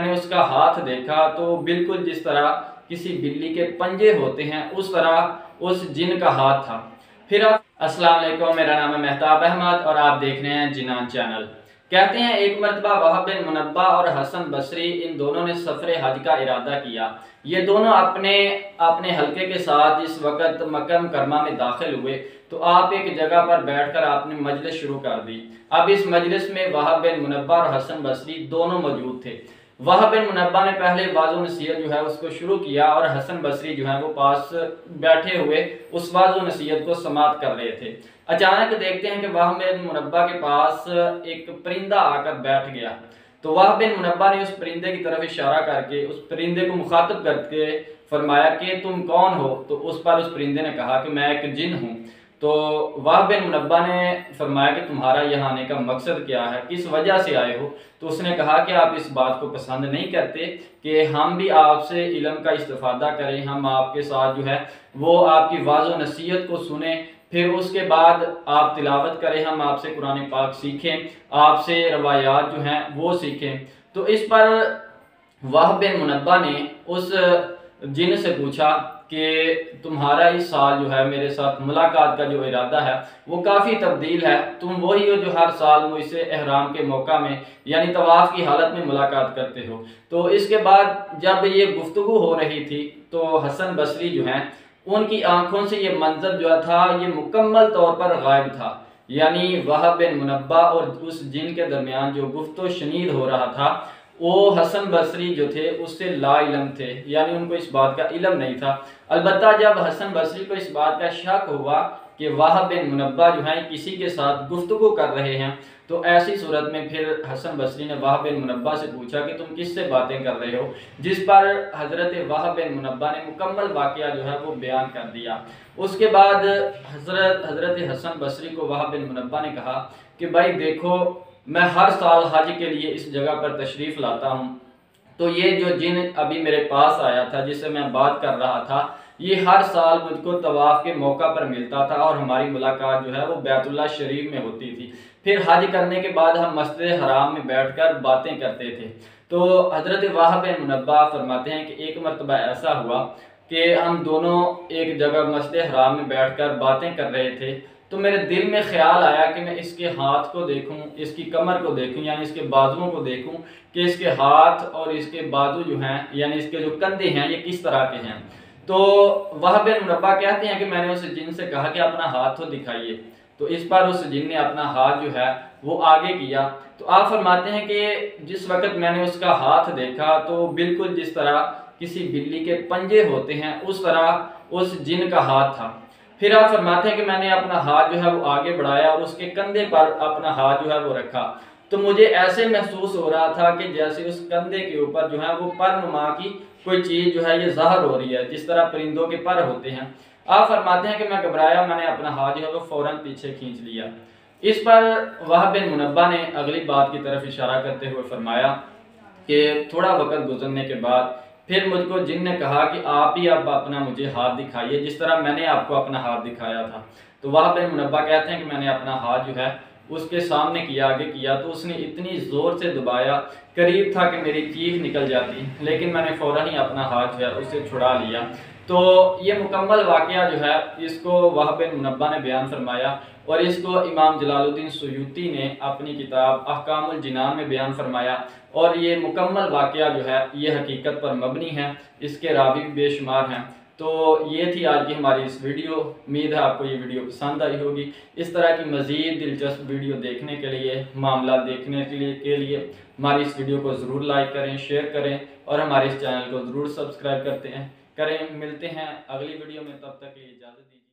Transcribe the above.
میں نے उसका हाथ देखा तो बिल्कुल जिस तरह किसी बिल्ली के पंजे होते हैं उस तरह उस जिन का हाथ था। फिर अस्सलाम वालेकुम, मेरा नाम है मेहताब अहमद और आप देख रहे हैं जिनान चैनल। कहते हैं एक मरतबा वहाब बिन मुनब्बा और हसन बसरी इन दोनों ने सफ़र हज का इरादा किया। ये दोनों अपने अपने हल्के के साथ इस वक्त मक्का मुकरमा में दाखिल हुए तो आप एक जगह पर बैठकर आपने मजलिस शुरू कर दी। अब इस मजलिस में वहाब बिन मुनब्बा और हसन बसरी दोनों मौजूद थे। वहाब बिन मुनब्बा ने पहले वाज़ो नसीहत जो है उसको शुरू किया और हसन बसरी जो है वो पास बैठे हुए उस वाज़ो नसीहत को समात कर रहे थे। अचानक देखते हैं कि वहाब बिन मुनब्बा के पास एक परिंदा आकर बैठ गया। तो वहाब बिन मुनब्बा ने उस परिंदे की तरफ इशारा करके उस परिंदे को मुखातब करके फरमाया कि तुम कौन हो। तो उस पर उस परिंदे ने कहा कि मैं एक जिन हूँ। तो वहाब बिन मुनब्बा ने फरमाया कि तुम्हारा यहाँ आने का मकसद क्या है, किस वजह से आए हो। तो उसने कहा कि आप इस बात को पसंद नहीं करते कि हम भी आपसे इल्म का इस्तिफादा करें, हम आपके साथ जो है वो आपकी वाज़ो नसीहत को सुने, फिर उसके बाद आप तिलावत करें, हम आपसे कुरान पाक सीखें, आपसे रवायात जो हैं वो सीखें। तो इस पर वहाब बिन मुनब्बा ने उस जिन से पूछा कि तुम्हारा इस साल जो है मेरे साथ मुलाकात का जो इरादा है वो काफ़ी तब्दील है, तुम वही हो जो हर साल मुझसे एहराम के मौका में यानी तवाफ़ की हालत में मुलाकात करते हो। तो इसके बाद जब ये गुफ्तगू हो रही थी तो हसन बसरी जो हैं उनकी आंखों से ये मंजर जो था ये मुकम्मल तौर पर गायब था। यानी वहाब बिन मुनब्बा और उस जिन के दरमियान जो गुफ्तो शनीद हो रहा था वो हसन बसरी जो थे उससे ला इल्म थे, यानी उनको इस बात का इल्म नहीं था। अलबत्ता जब हसन बसरी को इस बात का शक हुआ कि वहाब बिन मुनब्बा जो हैं किसी के साथ गुफ्तगू कर रहे हैं तो ऐसी सूरत में फिर हसन बसरी ने वहाब बिन मुनब्बा से पूछा कि तुम किससे बातें कर रहे हो, जिस पर हज़रत वहाब बिन मुनब्बा ने मुकम्मल वाक़या जो है वो बयान कर दिया। उसके बाद हज़रत हसन बसरी को वहाब बिन मुनब्बा ने कहा कि भाई देखो, मैं हर साल हज के लिए इस जगह पर तशरीफ़ लाता हूँ, तो ये जो जिन अभी मेरे पास आया था जिससे मैं बात कर रहा था ये हर साल मुझको तवाफ़ के मौका पर मिलता था और हमारी मुलाकात जो है वो बैतुल्लाह शरीफ में होती थी। फिर हज करने के बाद हम मस्जिद हराम में बैठकर बातें करते थे। तो हज़रत वहाब बिन मुनब्बा फरमाते हैं कि एक मरतबा ऐसा हुआ कि हम दोनों एक जगह मस्जिद हराम में बैठकर बातें कर रहे थे तो मेरे दिल में ख्याल आया कि मैं इसके हाथ को देखूं, इसकी कमर को देखूं, यानी इसके बाजुओं को देखूं कि इसके हाथ और इसके बाजू जो हैं यानी इसके जो कंधे हैं ये किस तरह के हैं। तो वहाब बिन मुनब्बा कहते हैं कि मैंने उस जिन से कहा कि अपना हाथ तो दिखाइए। तो इस पर उस जिन ने अपना हाथ जो है वो आगे किया। तो आप फरमाते हैं कि जिस वक्त मैंने उसका हाथ देखा तो बिल्कुल जिस तरह किसी बिल्ली के पंजे होते हैं उस तरह उस जिन का हाथ था। फिर आप फरमाते हैं कि मैंने अपना हाथ जो है वो आगे बढ़ाया और उसके कंधे पर अपना हाथ जो है वो रखा तो मुझे ऐसे महसूस हो रहा था कि जैसे उस कंधे के ऊपर जो है वो परनुमा की कोई चीज़ जो है ये ज़ाहिर हो रही है, जिस तरह परिंदों के पर होते हैं। आप फरमाते हैं कि मैं घबराया, मैंने अपना हाथ जो है वो फ़ौरन पीछे खींच लिया। इस पर वहाब बिन मुनब्बा ने अगली बात की तरफ इशारा करते हुए फरमाया कि थोड़ा वक्त गुजरने के बाद फिर मुझको जिन ने कहा कि आप ही अब अपना मुझे हाथ दिखाइए जिस तरह मैंने आपको अपना हाथ दिखाया था। तो वहाब बिन मुनब्बा कहते हैं कि मैंने अपना हाथ जो है उसके सामने किया, आगे किया तो उसने इतनी ज़ोर से दबाया, करीब था कि मेरी चीख निकल जाती, लेकिन मैंने फ़ौरन ही अपना हाथ जो है उसे छुड़ा लिया। तो ये मुकम्मल वाक़या जो है इसको वहाब बिन मुनब्बा ने बयान फरमाया और इसको इमाम जलालुद्दीन सुयूती ने अपनी किताब अहकामुल जिनान में बयान फरमाया। और ये मुकम्मल वाक़या जो है ये हकीकत पर मबनी है, इसके रावी भी बेशुमार हैं। तो ये थी आज की हमारी इस वीडियो। उम्मीद है आपको ये वीडियो पसंद आई होगी। इस तरह की मज़ीद दिलचस्प वीडियो देखने के लिए, मामला देखने के लिए हमारी इस वीडियो को ज़रूर लाइक करें, शेयर करें और हमारे इस चैनल को ज़रूर सब्सक्राइब करें। मिलते हैं अगली वीडियो में, तब तक के लिए इजाज़त दीजिए।